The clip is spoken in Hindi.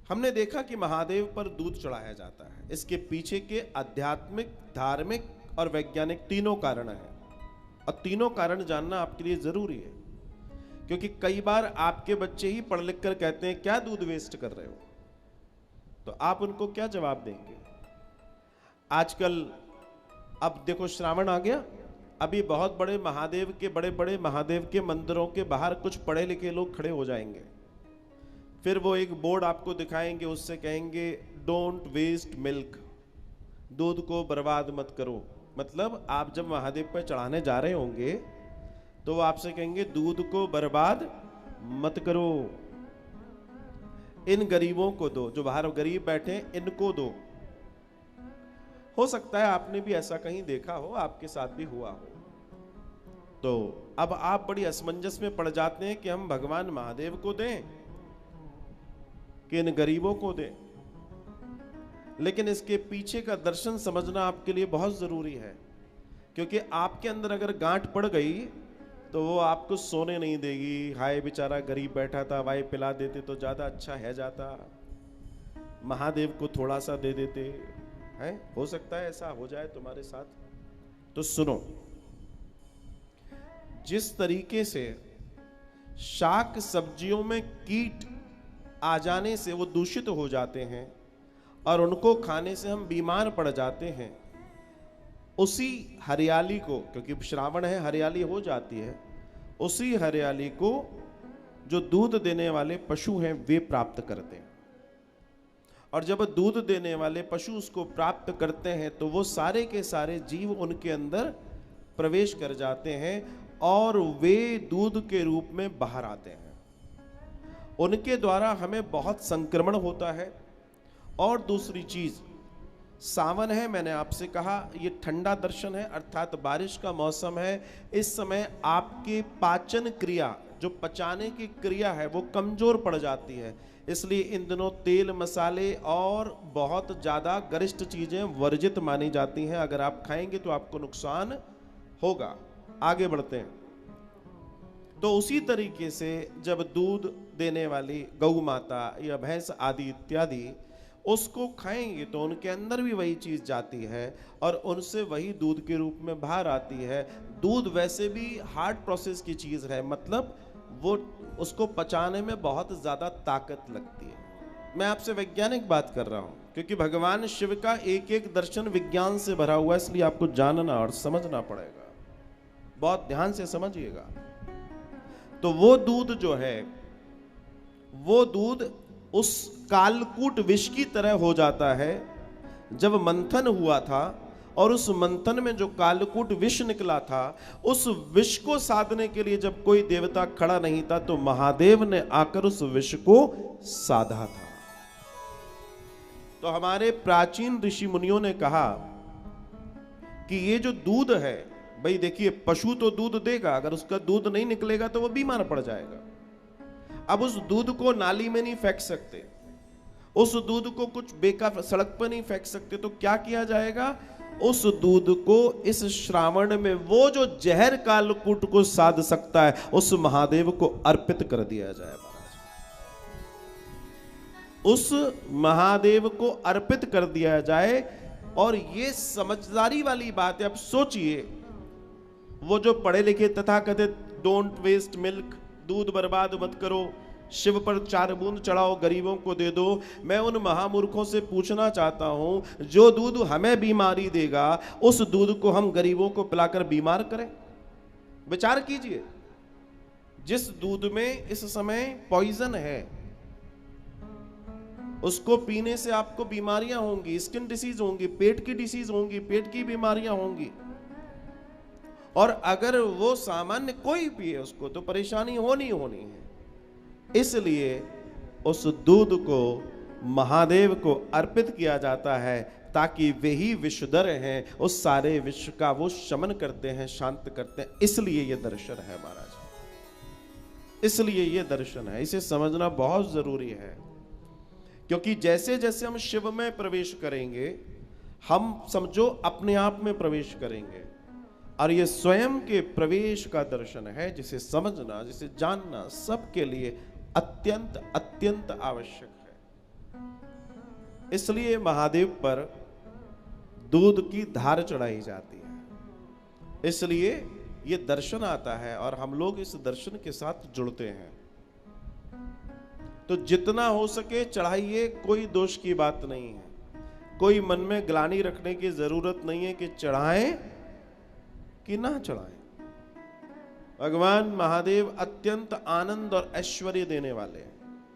हमने देखा कि महादेव पर दूध चढ़ाया जाता है। इसके पीछे के आध्यात्मिक, धार्मिक और वैज्ञानिक तीनों कारण हैं, और तीनों कारण जानना आपके लिए जरूरी है, क्योंकि कई बार आपके बच्चे ही पढ़ लिख कर कहते हैं क्या दूध वेस्ट कर रहे हो, तो आप उनको क्या जवाब देंगे? आजकल अब देखो श्रावण आ गया, अभी बहुत बड़े महादेव के मंदिरों के बाहर कुछ पढ़े लिखे लोग खड़े हो जाएंगे, फिर वो एक बोर्ड आपको दिखाएंगे, उससे कहेंगे डोंट वेस्ट मिल्क, दूध को बर्बाद मत करो। मतलब आप जब महादेव पर चढ़ाने जा रहे होंगे तो वो आपसे कहेंगे दूध को बर्बाद मत करो, इन गरीबों को दो, जो बाहर गरीब बैठे इनको दो। हो सकता है आपने भी ऐसा कहीं देखा हो, आपके साथ भी हुआ हो। तो अब आप बड़ी असमंजस में पड़ जाते हैं कि हम भगवान महादेव को दें कि इन गरीबों को दें। लेकिन इसके पीछे का दर्शन समझना आपके लिए बहुत जरूरी है, क्योंकि आपके अंदर अगर गांठ पड़ गई तो वो आपको सोने नहीं देगी। हाय बेचारा गरीब बैठा था, वाई पिला देते तो ज्यादा अच्छा है जाता, महादेव को थोड़ा सा दे देते हैं। हो सकता है ऐसा हो जाए तुम्हारे साथ। तो सुनो, जिस तरीके से शाक सब्जियों में कीट आ जाने से वो दूषित हो जाते हैं और उनको खाने से हम बीमार पड़ जाते हैं, उसी हरियाली को, क्योंकि श्रावण है हरियाली हो जाती है, उसी हरियाली को जो दूध देने वाले पशु हैं वे प्राप्त करते हैं। और जब दूध देने वाले पशु उसको प्राप्त करते हैं तो वो सारे के सारे जीव उनके अंदर प्रवेश कर जाते हैं और वे दूध के रूप में बाहर आते हैं। उनके द्वारा हमें बहुत संक्रमण होता है। और दूसरी चीज, सावन है, मैंने आपसे कहा ये ठंडा दर्शन है, अर्थात बारिश का मौसम है। इस समय आपकी पाचन क्रिया, जो पचाने की क्रिया है, वो कमजोर पड़ जाती है। इसलिए इन दिनों तेल, मसाले और बहुत ज्यादा गरिष्ठ चीजें वर्जित मानी जाती हैं। अगर आप खाएंगे तो आपको नुकसान होगा। आगे बढ़ते हैं। तो उसी तरीके से जब दूध देने वाली गौ माता या भैंस आदि इत्यादि उसको खाएंगे तो उनके अंदर भी वही चीज जाती है और उनसे वही दूध के रूप में बाहर आती है। दूध वैसे भी हार्ड प्रोसेस की चीज है, मतलब वो उसको पचाने में बहुत ज्यादा ताकत लगती है। मैं आपसे वैज्ञानिक बात कर रहा हूं, क्योंकि भगवान शिव का एक एक दर्शन विज्ञान से भरा हुआ है, इसलिए आपको जानना और समझना पड़ेगा। बहुत ध्यान से समझिएगा। तो वो दूध जो है, वो दूध उस कालकूट विष की तरह हो जाता है। जब मंथन हुआ था और उस मंथन में जो कालकूट विष निकला था, उस विष को साधने के लिए जब कोई देवता खड़ा नहीं था तो महादेव ने आकर उस विष को साधा था। तो हमारे प्राचीन ऋषि मुनियों ने कहा कि ये जो दूध है, भाई देखिए पशु तो दूध देगा, अगर उसका दूध नहीं निकलेगा तो वो बीमार पड़ जाएगा। अब उस दूध को नाली में नहीं फेंक सकते, उस दूध को कुछ बेकार सड़क पर नहीं फेंक सकते, तो क्या किया जाएगा? उस दूध को इस श्रावण में वो जो जहर कालकूट को साध सकता है उस महादेव को अर्पित कर दिया जाए। महाराज, उस महादेव को अर्पित कर दिया जाए। और ये समझदारी वाली बात है। अब सोचिए, वो जो पढ़े लिखे तथाकथित डोंट वेस्ट मिल्क, दूध बर्बाद मत करो, शिव पर 4 बूंद चढ़ाओ, गरीबों को दे दो। मैं उन महामूर्खों से पूछना चाहता हूं, जो दूध हमें बीमारी देगा उस दूध को हम गरीबों को पिलाकर बीमार करें? विचार कीजिए। जिस दूध में इस समय पॉइजन है, उसको पीने से आपको बीमारियां होंगी, स्किन डिसीज होंगी, पेट की डिसीज होंगी, पेट की बीमारियां होंगी। और अगर वो सामान्य कोई पिए उसको तो परेशानी होनी है। इसलिए उस दूध को महादेव को अर्पित किया जाता है, ताकि वे ही विषधर हैं, उस सारे विश्व का वो शमन करते हैं, शांत करते हैं। इसलिए ये दर्शन है महाराज, इसलिए ये दर्शन है। इसे समझना बहुत जरूरी है, क्योंकि जैसे जैसे हम शिव में प्रवेश करेंगे, हम समझो अपने आप में प्रवेश करेंगे। और ये स्वयं के प्रवेश का दर्शन है, जिसे समझना, जिसे जानना सबके लिए अत्यंत अत्यंत आवश्यक है। इसलिए महादेव पर दूध की धार चढ़ाई जाती है, इसलिए ये दर्शन आता है और हम लोग इस दर्शन के साथ जुड़ते हैं। तो जितना हो सके चढ़ाइए, कोई दोष की बात नहीं है, कोई मन में ग्लानि रखने की जरूरत नहीं है कि चढ़ाएं कि ना चढ़ाएं। भगवान महादेव अत्यंत आनंद और ऐश्वर्य देने वाले हैं।